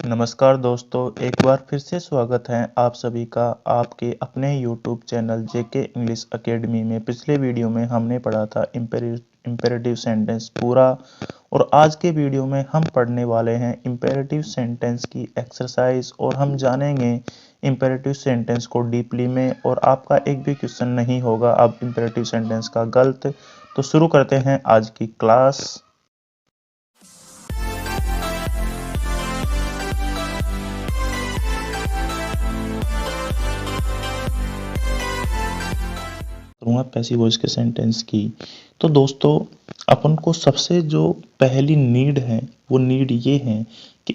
नमस्कार दोस्तों, एक बार फिर से स्वागत है आप सभी का आपके अपने YouTube चैनल जेके इंग्लिश एकेडमी में। पिछले वीडियो में हमने पढ़ा था इम्पेरेटिव सेंटेंस पूरा, और आज के वीडियो में हम पढ़ने वाले हैं इम्पेरेटिव सेंटेंस की एक्सरसाइज, और हम जानेंगे इम्पेरेटिव सेंटेंस को डीपली में, और आपका एक भी क्वेश्चन नहीं होगा अब इम्पेरेटिव सेंटेंस का गलत। तो शुरू करते हैं आज की क्लास। पैसिव वॉइस के सेंटेंस की। तो दोस्तों, अपन को सबसे जो पहली नीड है वो नीड ये है कि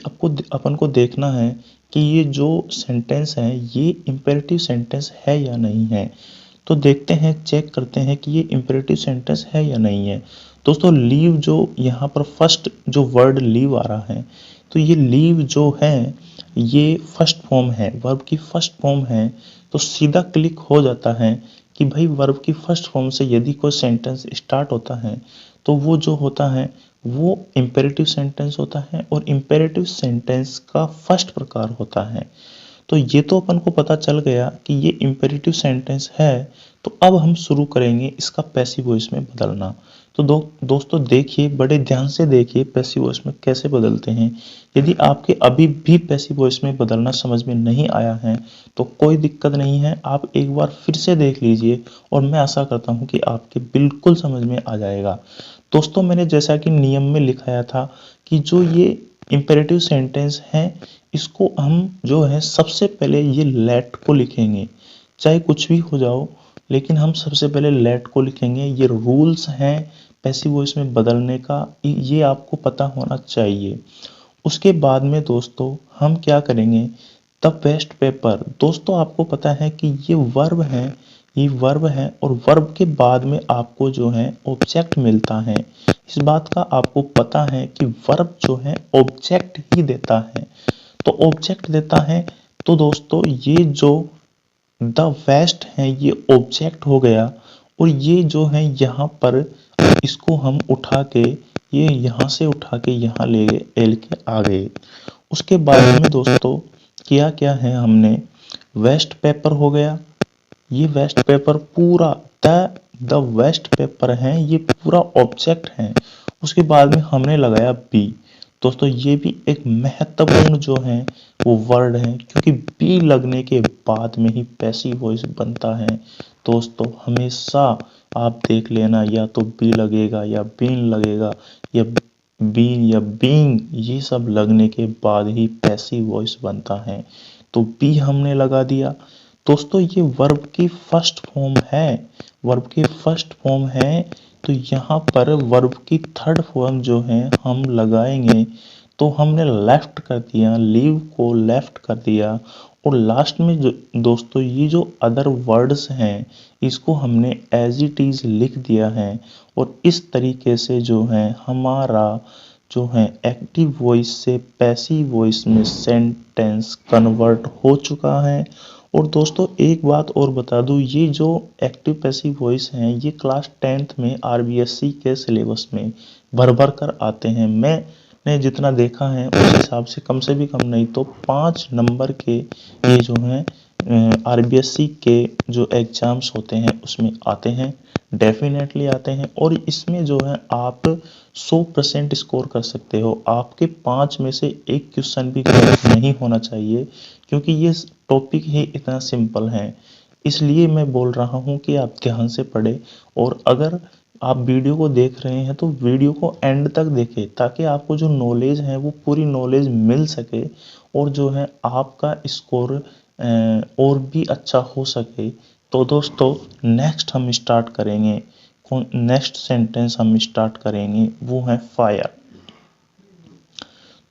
अपन को देखना है कि ये जो सेंटेंस है ये इम्पेरेटिव सेंटेंस है या नहीं है। तो देखते हैं, चेक करते हैं कि ये इम्पेरेटिव सेंटेंस है या नहीं है। दोस्तों, लीव जो यहाँ पर फर्स्ट जो वर्ड लीव आ रहा है, तो ये लीव जो है ये फर्स्ट फॉर्म है, वर्ब की फर्स्ट फॉर्म है। तो सीधा क्लिक हो जाता है कि भाई वर्ब की फर्स्ट फॉर्म से यदि कोई सेंटेंस स्टार्ट होता है तो वो जो होता है वो इम्पेरेटिव सेंटेंस होता है, और इम्पेरेटिव सेंटेंस का फर्स्ट प्रकार होता है। तो ये तो अपन को पता चल गया कि ये इम्पेरेटिव सेंटेंस है। तो अब हम शुरू करेंगे इसका पैसिव वॉइस में बदलना। तो दोस्तों देखिए, बड़े ध्यान से देखिए पैसिव वॉइस में कैसे बदलते हैं। यदि आपके अभी भी पैसिव वॉइस में बदलना समझ में नहीं आया है तो कोई दिक्कत नहीं है, आप एक बार फिर से देख लीजिए, और मैं आशा करता हूँ कि आपके बिल्कुल समझ में आ जाएगा। दोस्तों, मैंने जैसा कि नियम में लिखाया था कि जो ये इम्पेरेटिव सेंटेंस है इसको हम जो है सबसे पहले ये लेट को लिखेंगे, चाहे कुछ भी हो जाओ, लेकिन हम सबसे पहले लेट को लिखेंगे। ये रूल्स हैं पैसिव वॉइस में बदलने का, ये आपको पता होना चाहिए। उसके बाद में दोस्तों हम क्या करेंगे, द वेस्ट पेपर। दोस्तों, आपको पता है कि ये वर्ब है, ये वर्ब है, और वर्ब के बाद में आपको जो है ऑब्जेक्ट मिलता है। इस बात का आपको पता है कि वर्ब जो है ऑब्जेक्ट ही देता है। तो ऑब्जेक्ट देता है, तो दोस्तों ये जो द वेस्ट है ये ऑब्जेक्ट हो गया, और ये जो है यहाँ पर इसको हम उठा के, ये यहाँ से उठा के यहाँ ले गए, एल के आ गए। उसके बाद में दोस्तों किया क्या है हमने, वेस्ट पेपर हो गया, ये वेस्ट पेपर पूरा द वेस्ट पेपर है, ये पूरा ऑब्जेक्ट है। उसके बाद में हमने लगाया बी। दोस्तों, ये भी एक महत्वपूर्ण जो है वो वर्ड है, क्योंकि बी लगने के बाद में ही पैसिव वॉइस बनता है। दोस्तों, हमेशा आप देख लेना, या तो बी लगेगा या बीन लगेगा, या बीन या बीइंग, ये सब लगने के बाद ही पैसिव वॉइस बनता है। तो बी हमने लगा दिया। दोस्तों, ये वर्ब की फर्स्ट फॉर्म है, वर्ब की फर्स्ट फॉर्म है। तो यहाँ पर वर्ब की थर्ड फॉर्म जो है हम लगाएंगे, तो हमने लेफ्ट कर दिया, लीव को लेफ्ट कर दिया, और लास्ट में जो दोस्तों ये जो अदर वर्ड्स हैं इसको हमने एज इट इज लिख दिया है। और इस तरीके से जो है हमारा जो है एक्टिव वॉइस से पैसिव वॉइस में सेंटेंस कन्वर्ट हो चुका है। और दोस्तों एक बात और बता दूं, ये जो एक्टिव पैसिव वॉइस हैं ये क्लास 10th में आरबीएससी के सिलेबस में भर भर कर आते हैं। मैंने जितना देखा है उस हिसाब से कम नहीं तो 5 नंबर के ये जो हैं आरबीएससी के जो एग्जाम्स होते हैं उसमें आते हैं, डेफिनेटली आते हैं। और इसमें जो है आप 100% स्कोर कर सकते हो। आपके 5 में से एक क्वेश्चन भी गलत नहीं होना चाहिए, क्योंकि ये टॉपिक ही इतना सिंपल है। इसलिए मैं बोल रहा हूँ कि आप ध्यान से पढ़ें, और अगर आप वीडियो को देख रहे हैं तो वीडियो को एंड तक देखें, ताकि आपको जो नॉलेज है वो पूरी नॉलेज मिल सके, और जो है आपका स्कोर और भी अच्छा हो सके। तो दोस्तों नेक्स्ट हम स्टार्ट करेंगे, नेक्स्ट सेंटेंस हम स्टार्ट करेंगे वो है फायर।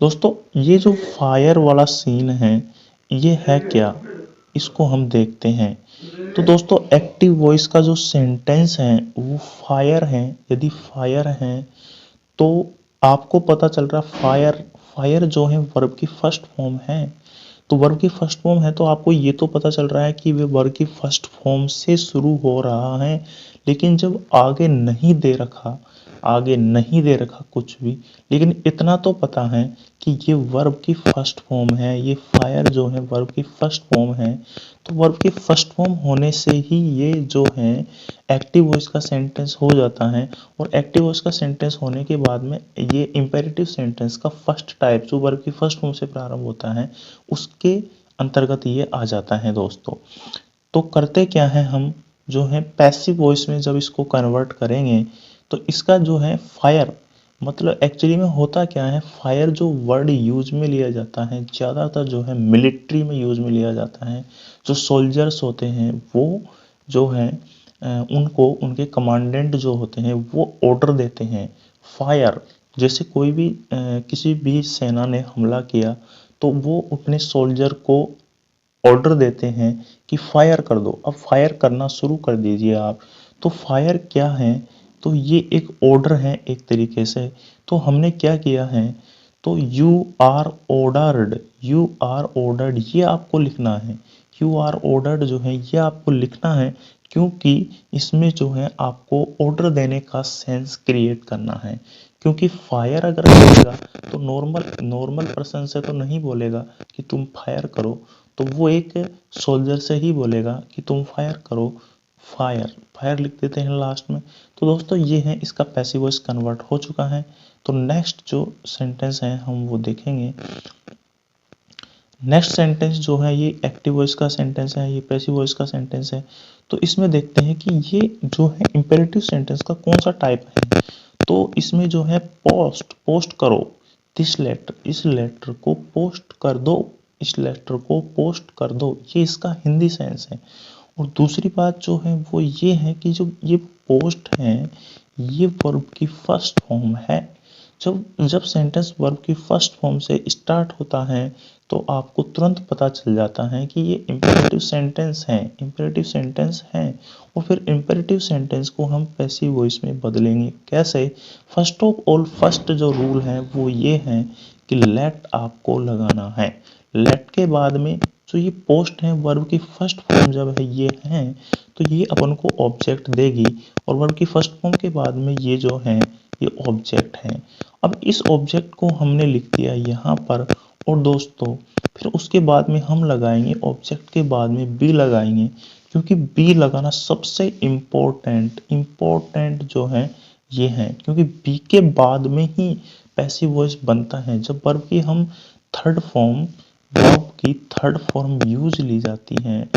दोस्तों, ये जो फायर वाला सीन है ये है क्या, इसको हम देखते हैं। तो दोस्तों एक्टिव वॉइस का जो सेंटेंस है वो फायर है। यदि फायर है तो आपको पता चल रहा फायर, फायर जो है वर्ब की फर्स्ट फॉर्म है। तो वर्ब की फर्स्ट फॉर्म है तो आपको ये तो पता चल रहा है कि वे वर्ब की फर्स्ट फॉर्म से शुरू हो रहा है। लेकिन जब आगे नहीं दे रखा आगे नहीं दे रखा कुछ भी, लेकिन इतना तो पता है कि ये वर्ब की फर्स्ट फॉर्म है, ये फायर जो है वर्ब की फर्स्ट फॉर्म है। तो वर्ब की फर्स्ट फॉर्म होने से ही ये जो है एक्टिव वॉइस का सेंटेंस हो जाता है, और एक्टिव वॉइस का सेंटेंस होने के बाद में ये इंपेरेटिव सेंटेंस का फर्स्ट टाइप जो वर्ब की फर्स्ट फॉर्म से प्रारंभ होता है उसके अंतर्गत ये आ जाता है दोस्तों। तो करते क्या है, हम जो है पैसिव वॉइस में जब इसको कन्वर्ट करेंगे तो इसका जो है फायर, मतलब एक्चुअली में होता क्या है, फायर जो वर्ड यूज में लिया जाता है ज़्यादातर जो है मिलिट्री में यूज में लिया जाता है। जो सोल्जर्स होते हैं वो जो है उनको उनके कमांडेंट जो होते हैं वो ऑर्डर देते हैं फायर। जैसे कोई भी किसी भी सेना ने हमला किया तो वो अपने सोल्जर को ऑर्डर देते हैं कि फायर कर दो, अब फायर करना शुरू कर दीजिए आप। तो फायर क्या है, तो ये एक ऑर्डर है एक तरीके से। तो हमने क्या किया है, तो you are ordered, you are ordered ये आपको लिखना है। यू आर ऑर्डर्ड जो है ये आपको लिखना है, क्योंकि इसमें जो है आपको ऑर्डर देने का सेंस क्रिएट करना है। क्योंकि फायर अगर करेगा तो नॉर्मल नॉर्मल पर्सन से तो नहीं बोलेगा कि तुम फायर करो, तो वो एक सोल्जर से ही बोलेगा कि तुम फायर करो। फायर फायर लिख देते हैं लास्ट में। तो दोस्तों ये है, इसका पैसिव वॉइस कन्वर्ट हो चुका है। तो नेक्स्ट जो सेंटेंस है हम वो देखेंगे। नेक्स्ट सेंटेंस जो है ये एक्टिव वॉइस का सेंटेंस है, ये पैसिव वॉइस का सेंटेंस है। तो इसमें देखते हैं कि ये जो है इंपेरेटिव सेंटेंस का कौन सा टाइप है। तो इसमें जो है पोस्ट, पोस्ट करो दिस लेटर, इस लेटर को पोस्ट कर दो, इस लेटर को पोस्ट कर दो, ये इसका हिंदी सेंस है। और दूसरी बात जो है वो ये है कि जो ये पोस्ट है ये वर्ब की फर्स्ट फॉर्म है। जब जब सेंटेंस वर्ब की फर्स्ट फॉर्म से स्टार्ट होता है तो आपको तुरंत पता चल जाता है कि ये इंपेरेटिव सेंटेंस है, इंपेरेटिव सेंटेंस है। और फिर इंपेरेटिव सेंटेंस को हम पैसिव वॉइस में बदलेंगे कैसे। फर्स्ट ऑफ ऑल फर्स्ट जो रूल है वो ये है कि लेट आपको लगाना है। लेट के बाद में जो ये पोस्ट है वर्ब की फर्स्ट फॉर्म जब है ये है तो ये अपन को ऑब्जेक्ट देगी, और वर्ब की फर्स्ट फॉर्म के बाद में ये जो है ये ऑब्जेक्ट है। अब इस ऑब्जेक्ट को हमने लिख दिया यहाँ पर, और दोस्तों फिर उसके बाद में हम लगाएंगे ऑब्जेक्ट के बाद में बी लगाएंगे, क्योंकि बी लगाना सबसे इम्पोर्टेंट जो है ये है, क्योंकि बी के बाद में ही पैसिव वॉइस बनता है। जब वर्ब की हम थर्ड फॉर्म वर्ब की थर्ड फॉर्म यूज ली जाती है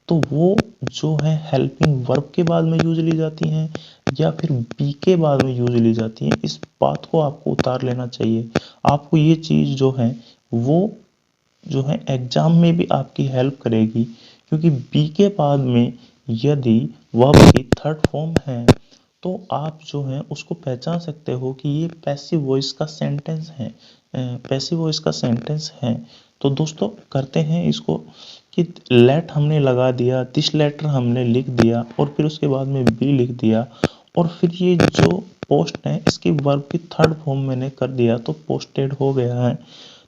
तो वो जो है हेल्पिंग वर्ब के बाद में यूज ली जाती हैं या फिर बी के बाद में यूज ली जाती है, इस बात को आपको उतार लेना चाहिए। आपको ये चीज़ जो है वो जो है एग्जाम में भी आपकी हेल्प करेगी, क्योंकि बी के बाद में यदि वर्ब की थर्ड फॉर्म है तो आप जो है उसको पहचान सकते हो कि ये पैसिव वॉइस का सेंटेंस है, पैसिव वॉइस का सेंटेंस है। तो दोस्तों करते हैं इसको कि लेट हमने लगा दिया, दिस लेटर हमने लिख दिया और फिर उसके बाद में बी लिख दिया, और फिर ये जो पोस्ट है इसकी वर्ब की थर्ड फॉर्म मैंने कर दिया तो पोस्टेड हो गया है।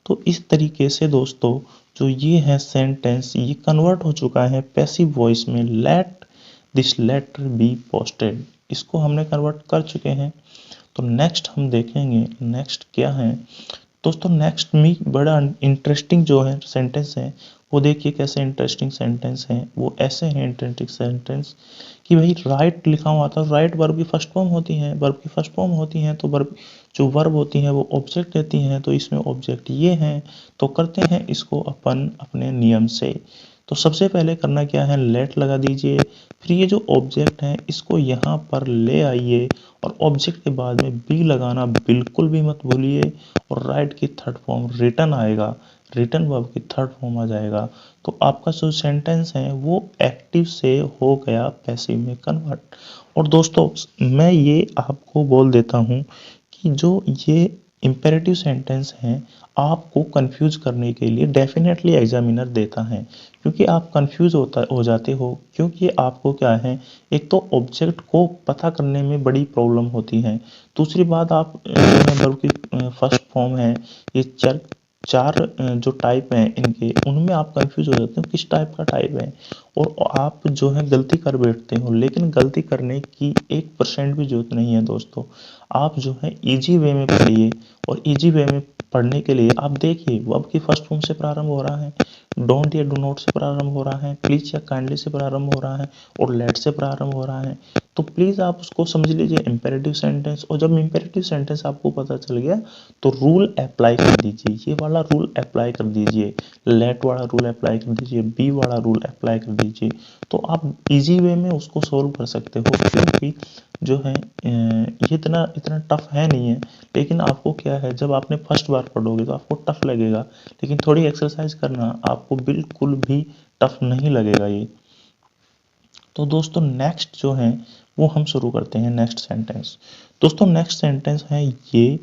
तो इस तरीके से दोस्तों जो ये है सेंटेंस ये कन्वर्ट हो चुका है पैसिव वॉइस में, let this letter be posted, इसको हमने कन्वर्ट कर चुके हैं। तो नेक्स्ट हम देखेंगे नेक्स्ट क्या है। दोस्तों नेक्स्ट में बड़ा इंटरेस्टिंग जो है सेंटेंस है वो देखिए कैसे इंटरेस्टिंग सेंटेंस है। वो ऐसे हैं इंटरेस्टिंग सेंटेंस कि भाई राइट लिखा हुआ था, राइट वर्ब की फर्स्ट फॉर्म होती है, वर्ब की फर्स्ट फॉर्म होती है तो वर्ब जो वर्ब होती है वो ऑब्जेक्ट देती हैं, तो इसमें ऑब्जेक्ट ये हैं। तो करते हैं इसको अपन अपने नियम से। तो सबसे पहले करना क्या है, लेट लगा दीजिए, फिर ये जो ऑब्जेक्ट है इसको यहाँ पर ले आइए और ऑब्जेक्ट के बाद में बी लगाना बिल्कुल भी मत भूलिए, और राइट की थर्ड फॉर्म रिटर्न आएगा, रिटर्न वर्ब की थर्ड फॉर्म आ जाएगा। तो आपका जो सेंटेंस है वो एक्टिव से हो गया पैसिव में कन्वर्ट। और दोस्तों मैं ये आपको बोल देता हूँ कि जो ये इम्पेरेटिव सेंटेंस हैं आपको कंफ्यूज करने के लिए डेफिनेटली एग्जामिनर देता है, क्योंकि आप कंफ्यूज हो जाते हो, क्योंकि आपको क्या है एक तो ऑब्जेक्ट को पता करने में बड़ी प्रॉब्लम होती है, दूसरी बात आप जो है वर्ब की फर्स्ट फॉर्म है ये चेक चार जो टाइप हैं इनके, उनमें आप कंफ्यूज हो जाते हो किस टाइप का टाइप है, और आप जो है गलती कर बैठते हो। लेकिन गलती करने की 1% भी जरूरत नहीं है दोस्तों। आप जो है इजी वे में पढ़िए, और इजी वे में पढ़ने के लिए आप देखिए वर्ब की फर्स्ट फॉर्म से प्रारंभ हो रहा है, डोंट या डू नॉट से प्रारंभ हो रहा है, प्लीज या काइंडली से प्रारंभ हो रहा है, और लेट से प्रारंभ हो रहा है। तो प्लीज आप उसको समझ लीजिए इंपेरेटिव सेंटेंस। और जब इंपेरेटिव सेंटेंस आपको पता चल गया तो रूल अप्लाई कर दीजिए, ये वाला रूल अप्लाई कर दीजिए, लेट वाला रूल अप्लाई कर दीजिए, बी वाला रूल अप्लाई कर दीजिए। तो आप इजी वे में उसको सोल्व कर सकते हो, क्योंकि जो है ये इतना इतना टफ है नहीं है। लेकिन आपको क्या है, जब आपने फर्स्ट बार पढ़ोगे तो आपको टफ लगेगा, लेकिन थोड़ी एक्सरसाइज करना आपको बिल्कुल भी टफ नहीं लगेगा ये। तो दोस्तों नेक्स्ट जो है वो हम शुरू करते हैं नेक्स्ट सेंटेंस। दोस्तों नेक्स्ट सेंटेंस है ये।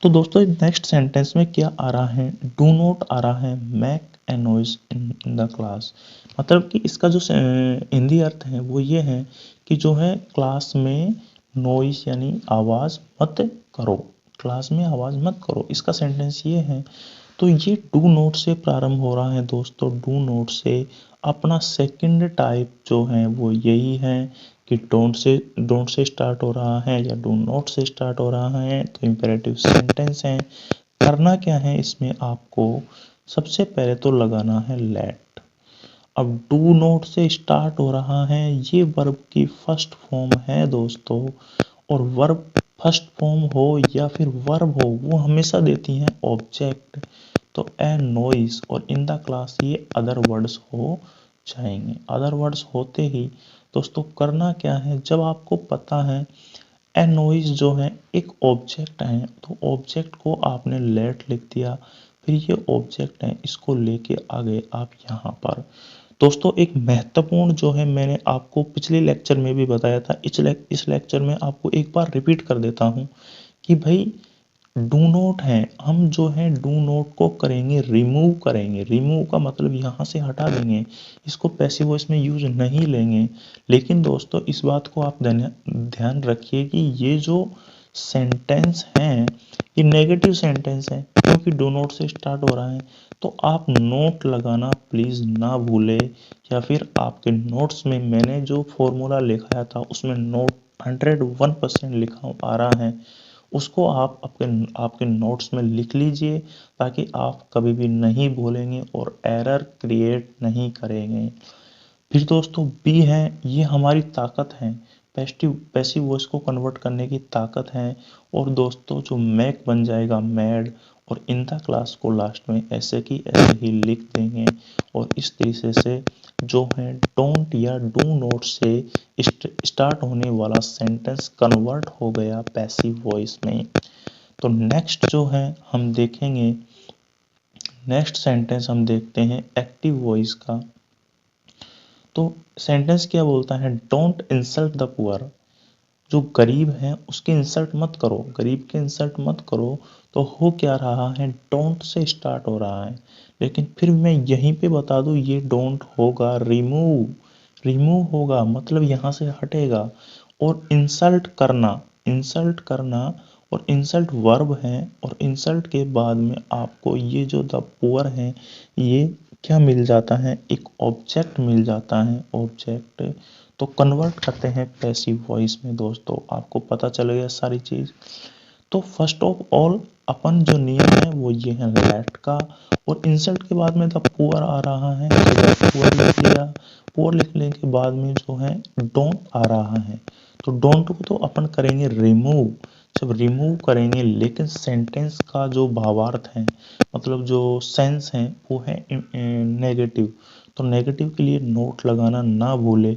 तो दोस्तों नेक्स्ट सेंटेंस में क्या आ रहा है, डू नॉट आ रहा है make a noise in the class. मतलब कि इसका जो हिंदी अर्थ है वो ये है कि जो है क्लास में नॉइज यानी आवाज़ मत करो, क्लास में आवाज़ मत करो, इसका सेंटेंस ये है। तो ये डू नोट से प्रारंभ हो रहा है दोस्तों, डू नोट से। अपना सेकंड टाइप जो है वो यही है कि डोंट से स्टार्ट हो रहा है या डू नॉट से स्टार्ट हो रहा है, तो इम्पेरेटिव सेंटेंस है। करना क्या है इसमें, आपको सबसे पहले तो लगाना है लेट। अब डू नॉट से स्टार्ट हो रहा है, ये वर्ब की फर्स्ट फॉर्म है दोस्तों, और वर्ब फर्स्ट फॉर्म हो या फिर वर्ब हो वो हमेशा देती हैं ऑब्जेक्ट। तो ए नॉइज और इन द क्लास ये अदर वर्ड्स हो जाएंगे। अदर वर्ड्स होते ही दोस्तों करना क्या है, जब आपको पता है ए नॉइज जो है एक ऑब्जेक्ट है, तो ऑब्जेक्ट को आपने लेट लिख दिया, फिर ये ऑब्जेक्ट है इसको लेके आ गए आप यहाँ पर। दोस्तों एक महत्वपूर्ण जो है मैंने आपको पिछले लेक्चर में भी बताया था, इस लेक्चर में आपको एक बार रिपीट कर देता हूँ कि भाई डू नोट है, हम जो है डू नोट को करेंगे रिमूव करेंगे। रिमूव का मतलब यहाँ से हटा देंगे, इसको पैसिव वॉइस में यूज नहीं लेंगे। लेकिन दोस्तों इस बात को आप ध्यान रखिए कि ये जो सेंटेंस है ये नेगेटिव सेंटेंस है, क्योंकि डू नोट से स्टार्ट हो रहा है। तो आप नोट लगाना प्लीज ना भूले, या फिर आपके नोट्स में मैंने जो फॉर्मूला लिखाया था उसमें नोट 101% लिखा आ रहा है, उसको आप आपके नोट्स में लिख लीजिए, ताकि आप कभी भी नहीं भूलेंगे और एरर क्रिएट नहीं करेंगे। फिर दोस्तों बी है, ये हमारी ताकत है, पैसिव वॉइस को कन्वर्ट करने की ताकत है। और दोस्तों जो मैक बन जाएगा मैड, और इन द क्लास को लास्ट में ऐसे की ऐसे ही लिख देंगे, और इस तरीके से जो है डोंट या डू नॉट से स्टार्ट होने वाला सेंटेंस कन्वर्ट हो गया पैसिव वॉइस में। तो नेक्स्ट जो है हम देखेंगे, नेक्स्ट सेंटेंस हम देखते हैं एक्टिव वॉइस का। तो सेंटेंस क्या बोलता है, डोंट इंसल्ट द पुअर। जो गरीब है उसकी इंसल्ट मत करो, गरीब की इंसल्ट मत करो। तो हो क्या रहा है, डोंट से स्टार्ट हो रहा है, लेकिन फिर मैं यहीं पे बता दूं ये डोंट होगा रिमूव, रिमूव होगा मतलब यहाँ से हटेगा। और इंसल्ट करना, इंसल्ट करना, और इंसल्ट वर्ब है, और इंसल्ट के बाद में आपको ये जो द पुअर है ये क्या मिल जाता है, एक ऑब्जेक्ट मिल जाता है, ऑब्जेक्ट। तो कन्वर्ट करते हैं पैसिव वॉइस में दोस्तों, आपको पता चल गया सारी चीज। तो फर्स्ट ऑफ ऑल अपन जो नियम है वो ये है लेट का, और इंसल्ट के बाद में द पुअर आ रहा है तो पुअर लिख लिया, पुअर लिखने के बाद में जो है डोंट आ रहा है, तो डोंट को तो अपन करेंगे रिमूव। जब रिमूव करेंगे, लेकिन सेंटेंस का जो भावार्थ है मतलब जो सेंस है वो है नेगेटिव। तो नेगेटिव के लिए नोट लगाना ना भूले।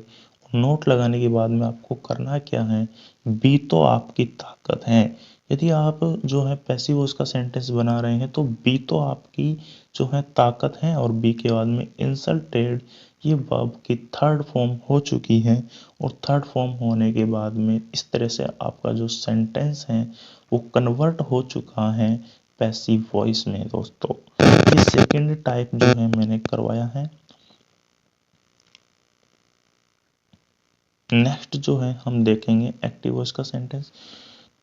नोट लगाने के बाद में आपको करना क्या है, बी तो आपकी ताकत है। यदि आप जो है पैसिव वॉइस का सेंटेंस बना रहे हैं तो बी तो आपकी जो है ताकत है, और बी के बाद में इंसल्टेड ये वर्ब की थर्ड फॉर्म हो चुकी है। और थर्ड फॉर्म होने के बाद में इस तरह से आपका जो सेंटेंस है वो कन्वर्ट हो चुका है पैसिव वॉइस में दोस्तों। ये सेकंड टाइप जो है मैंने करवाया है। नेक्स्ट जो है हम देखेंगे एक्टिव वॉइस का सेंटेंस।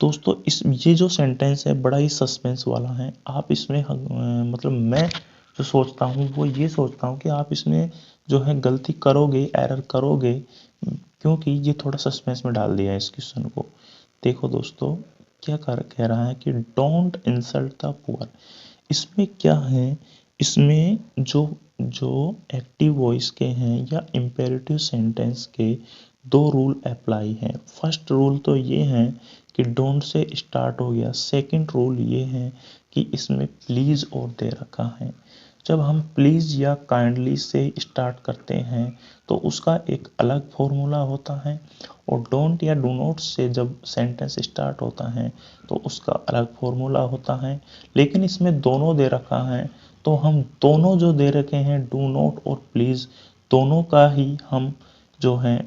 दोस्तों इस ये जो सेंटेंस है बड़ा ही सस्पेंस वाला है। आप इसमें मतलब मैं जो सोचता हूँ वो ये सोचता हूँ कि आप इसमें जो है गलती करोगे, एरर करोगे, क्योंकि ये थोड़ा सस्पेंस में डाल दिया है इस क्वेश्चन को। देखो दोस्तों क्या कह रहा है कि डोंट इंसल्ट द पुअर। इसमें क्या है, इसमें जो जो एक्टिव वॉइस के हैं या इम्पेरेटिव सेंटेंस के दो रूल अप्लाई हैं। फर्स्ट रूल तो ये है कि डोंट से स्टार्ट हो गया। सेकंड रूल ये है कि इसमें प्लीज़ और दे रखा है। जब हम प्लीज़ या काइंडली से स्टार्ट करते हैं तो उसका एक अलग फॉर्मूला होता है, और डोंट या डू नॉट से जब सेंटेंस स्टार्ट होता है तो उसका अलग फॉर्मूला होता है। लेकिन इसमें दोनों दे रखा है, तो हम दोनों जो दे रखे हैं डू नॉट और प्लीज़, दोनों का ही हम जो है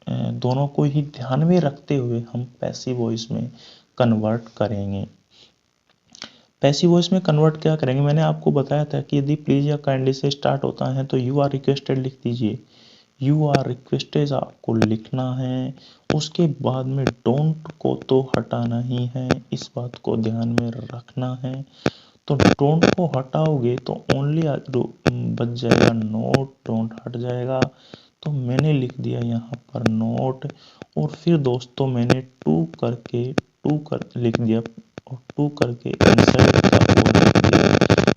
दोनों को ही ध्यान में रखते हुए हम पैसिव वॉइस में कन्वर्ट करेंगे। पैसिव वॉइस में कन्वर्ट क्या करेंगे, मैंने आपको बताया था कि यदि प्लीज या काइंडली से स्टार्ट होता है तो यू आर रिक्वेस्टेड लिख दीजिए। यू आर रिक्वेस्टेड आपको लिखना है। उसके बाद में डोंट को तो हटाना ही है, इस बात को ध्यान में रखना है। तो डोंट को हटाओगे तो ओनली बच जाएगा नोट, डोंट हट जाएगा। तो मैंने लिख दिया यहाँ पर नोट, और फिर दोस्तों मैंने टू कर लिख दिया, और टू करके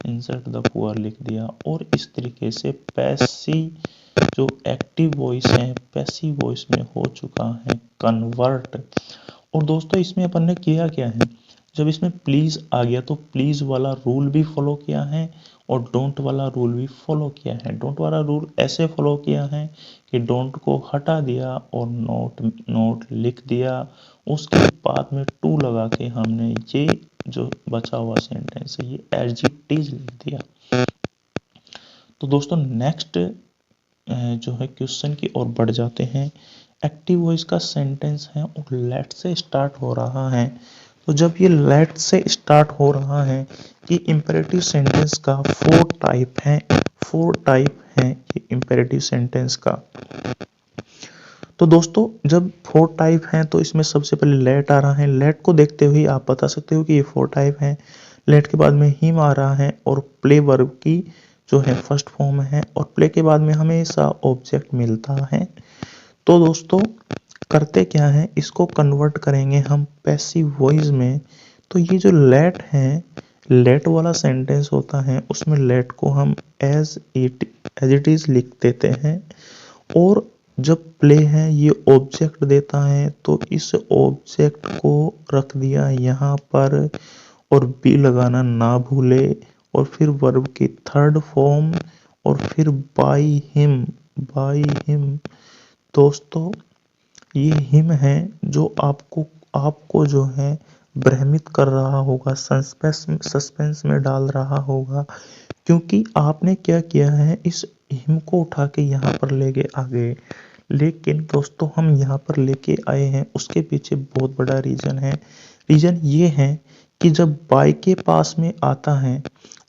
इंसर्ट द पुअर लिख दिया। और इस तरीके से पैसिव जो एक्टिव वॉइस है पैसिव वॉइस में हो चुका है कन्वर्ट। और दोस्तों इसमें अपन ने किया क्या है, जब इसमें प्लीज आ गया तो प्लीज वाला रूल भी फॉलो किया है और डोंट वाला रूल भी फॉलो किया है। डोंट वाला रूल ऐसे फॉलो किया है कि डोंट को हटा दिया और नोट लिख दिया। उसके बाद में टू लगा के हमने ये जो बचा हुआ सेंटेंस है ये एज इट इज लिख दिया। तो दोस्तों नेक्स्ट जो है क्वेश्चन की ओर बढ़ जाते हैं। एक्टिव वॉइस का सेंटेंस है और लेट से स्टार्ट हो रहा है। तो जब ये लेट से स्टार्ट हो रहा है, ये इंपेरेटिव सेंटेंस का फोर टाइप है ये इंपेरेटिव सेंटेंस का। तो दोस्तों जब फोर टाइप हैं तो इसमें सबसे पहले लेट आ रहा है। लेट को देखते हुए आप बता सकते हो कि ये फोर टाइप है। लेट के बाद में हिम आ रहा है और प्ले वर्ब की जो है फर्स्ट फॉर्म है, और प्ले के बाद में हमेशा ऑब्जेक्ट मिलता है। तो दोस्तों करते क्या है, इसको कन्वर्ट करेंगे हम पैसिव वॉइस में। तो ये जो लेट है, लेट वाला सेंटेंस होता है उसमें लेट को हम एज इट इज लिख देते हैं। और जब प्ले है ये ऑब्जेक्ट देता है तो इस ऑब्जेक्ट को रख दिया यहाँ पर, और बी लगाना ना भूले, और फिर वर्ब की थर्ड फॉर्म, और फिर बाई हिम। दोस्तों ये हिम है जो आपको जो है भ्रमित कर रहा होगा, सस्पेंस में डाल रहा होगा, क्योंकि आपने क्या किया है, इस हिम को उठा के यहाँ पर लेके आ गए। लेकिन दोस्तों हम यहाँ पर लेके आए हैं उसके पीछे बहुत बड़ा रीजन है। रीजन ये है कि जब बाय के पास में आता है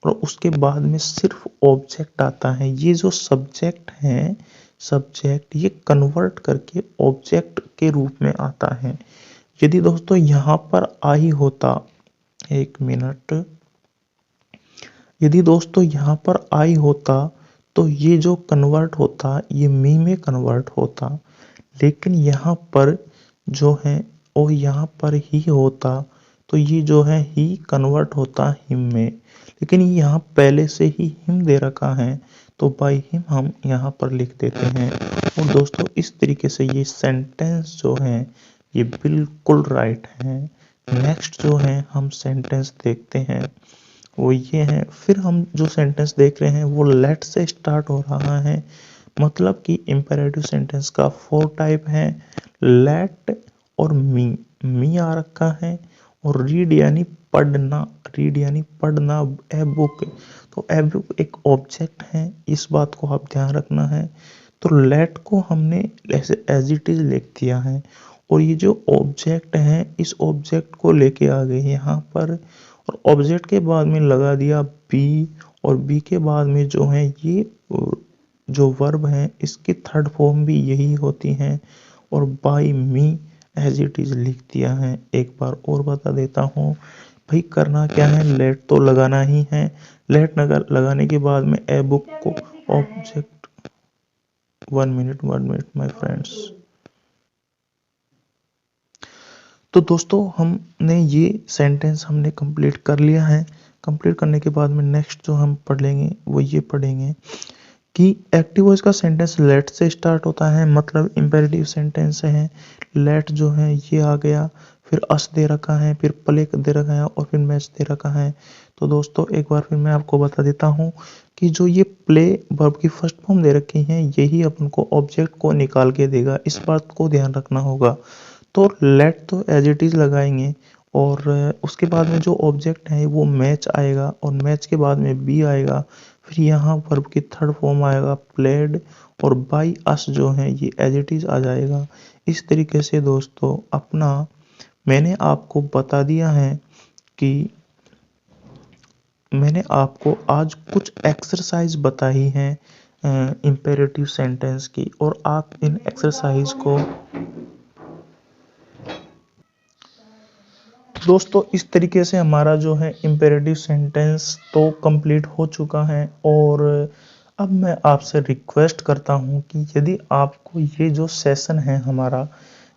और उसके बाद में सिर्फ ऑब्जेक्ट आता है, ये जो सब्जेक्ट है, सब्जेक्ट ये कन्वर्ट करके ऑब्जेक्ट के रूप में आता है। यदि दोस्तों यहाँ पर आई होता, एक मिनट, यदि दोस्तों यहाँ पर आई होता तो ये जो कन्वर्ट होता ये मी में कन्वर्ट होता। लेकिन यहाँ पर जो है और यहाँ पर ही होता तो ये जो है ही कन्वर्ट होता हिम में। लेकिन यहाँ पहले से ही हिम दे रखा है तो बाय हिम हम यहाँ पर लिख देते हैं। और दोस्तों इस तरीके से ये सेंटेंस जो है ये बिल्कुल राइट है। नेक्स्ट जो है हम सेंटेंस देखते हैं वो ये है। फिर हम जो सेंटेंस देख रहे हैं वो लेट से स्टार्ट हो रहा है, मतलब कि इम्पेरेटिव सेंटेंस का फोर टाइप है, लेट और मी आ रखा है, और रीड यानी पढ़ना, ए बुक। तो ए बुक एक ऑब्जेक्ट है, इस बात को आप ध्यान रखना है। तो लेट को हमने ऐसे एज इट इज लिख दिया है, और ये जो ऑब्जेक्ट है इस ऑब्जेक्ट को लेके आ गए यहाँ पर, और ऑब्जेक्ट के बाद में लगा दिया बी, और बी के बाद में जो है ये जो वर्ब है इसकी थर्ड फॉर्म भी यही होती है, और by me as it is लिख दिया है। एक बार और बता देता हूँ भाई, करना क्या है, लेट तो लगाना ही है। लेट लगाने के बाद में ए बुक को ऑब्जेक्ट, 1 मिनट माय फ्रेंड्स। तो दोस्तों हमने ये सेंटेंस हमने कंप्लीट कर लिया है। कंप्लीट करने के बाद में नेक्स्ट जो हम पढ़ लेंगे वो ये पढ़ेंगे कि एक्टिव वॉइस का सेंटेंस लेट से स्टार्ट होता है, मतलब इंपेरेटिव सेंटेंस है। लेट जो है ये आ गया, फिर अस दे रखा है, फिर प्ले दे रखा है और फिर मैच दे रखा है। तो दोस्तों एक बार फिर मैं आपको बता देता हूँ कि जो ये प्ले वर्ब की फर्स्ट फॉर्म दे रखी है यही अपन को ऑब्जेक्ट को निकाल के देगा, इस बात को ध्यान रखना होगा। तो लेट तो एज इट इज लगाएंगे और उसके बाद में जो ऑब्जेक्ट है वो मैच आएगा और मैच के बाद में बी आएगा। फिर यहाँ वर्ब की थर्ड फॉर्म आएगा प्लेड और बाई अस जो है ये एज इट इज आ जाएगा। इस तरीके से दोस्तों अपना मैंने आपको बता दिया है कि मैंने आपको आज कुछ एक्सरसाइज बताई हैं इंपेरेटिव सेंटेंस की, और आप इन एक्सरसाइज को दोस्तों इस तरीके से हमारा जो है इम्पेरेटिव सेंटेंस तो कंप्लीट हो चुका है। और अब मैं आपसे रिक्वेस्ट करता हूँ कि यदि आपको ये जो सेशन है हमारा,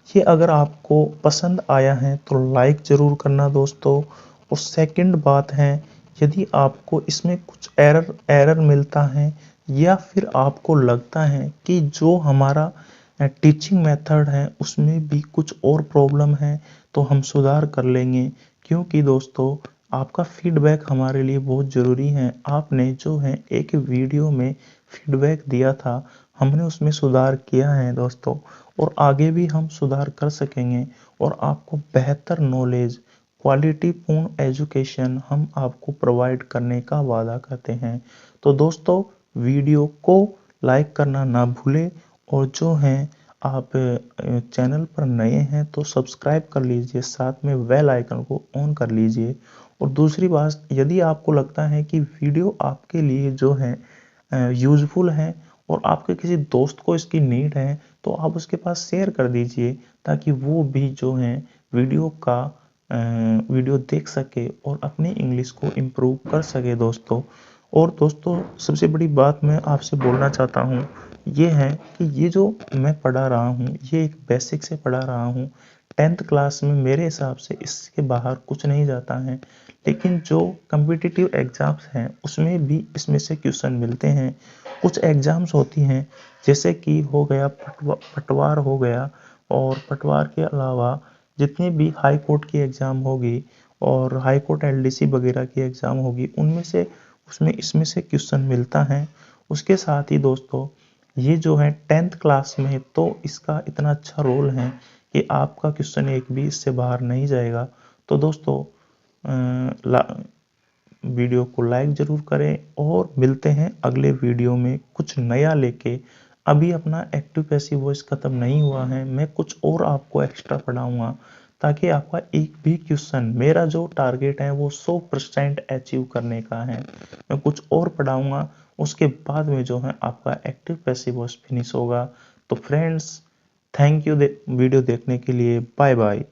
ये अगर आपको पसंद आया है तो लाइक ज़रूर करना दोस्तों। और सेकंड बात है, यदि आपको इसमें कुछ एरर मिलता है या फिर आपको लगता है कि जो हमारा टीचिंग मेथड है उसमें भी कुछ और प्रॉब्लम है तो हम सुधार कर लेंगे, क्योंकि दोस्तों आपका फीडबैक हमारे लिए बहुत ज़रूरी है। आपने जो है एक वीडियो में फीडबैक दिया था, हमने उसमें सुधार किया है दोस्तों, और आगे भी हम सुधार कर सकेंगे और आपको बेहतर नॉलेज, क्वालिटी पूर्ण एजुकेशन हम आपको प्रोवाइड करने का वादा करते हैं। तो दोस्तों वीडियो को लाइक करना ना भूलें, और जो हैं आप चैनल पर नए हैं तो सब्सक्राइब कर लीजिए, साथ में बेल आइकन को ऑन कर लीजिए। और दूसरी बात, यदि आपको लगता है कि वीडियो आपके लिए जो है यूज़फुल है और आपके किसी दोस्त को इसकी नीड है तो आप उसके पास शेयर कर दीजिए, ताकि वो भी जो है वीडियो देख सके और अपनी इंग्लिश को इम्प्रूव कर सके दोस्तों। और दोस्तों सबसे बड़ी बात मैं आपसे बोलना चाहता हूँ ये है कि ये जो मैं पढ़ा रहा हूँ ये एक बेसिक से पढ़ा रहा हूँ। 10th क्लास में मेरे हिसाब से इसके बाहर कुछ नहीं जाता है, लेकिन जो कम्पिटिटिव एग्ज़ाम्स हैं उसमें भी इसमें से क्वेश्चन मिलते हैं। कुछ एग्ज़ाम्स होती हैं जैसे कि हो गया पटवार हो गया, और पटवार के अलावा जितनी भी हाई कोर्ट की एग्ज़ाम होगी और हाई कोर्ट एलडीसी वगैरह की एग्ज़ाम होगी उनमें से उसमें इसमें से क्वेश्चन मिलता है। उसके साथ ही दोस्तों ये जो है 10th क्लास में तो इसका इतना अच्छा रोल है कि आपका क्वेश्चन एक भी इससे बाहर नहीं जाएगा। तो दोस्तों वीडियो को लाइक ज़रूर करें और मिलते हैं अगले वीडियो में कुछ नया लेके। अभी अपना एक्टिव पैसिव वॉइस ख़त्म नहीं हुआ है, मैं कुछ और आपको एक्स्ट्रा पढ़ाऊँगा ताकि आपका एक भी क्वेश्चन, मेरा जो टारगेट है वो 100% अचीव करने का है। मैं कुछ और पढ़ाऊँगा, उसके बाद में जो है आपका एक्टिव पैसिव वॉइस फिनिश होगा। तो फ्रेंड्स थैंक यू वीडियो देखने के लिए, बाय बाय।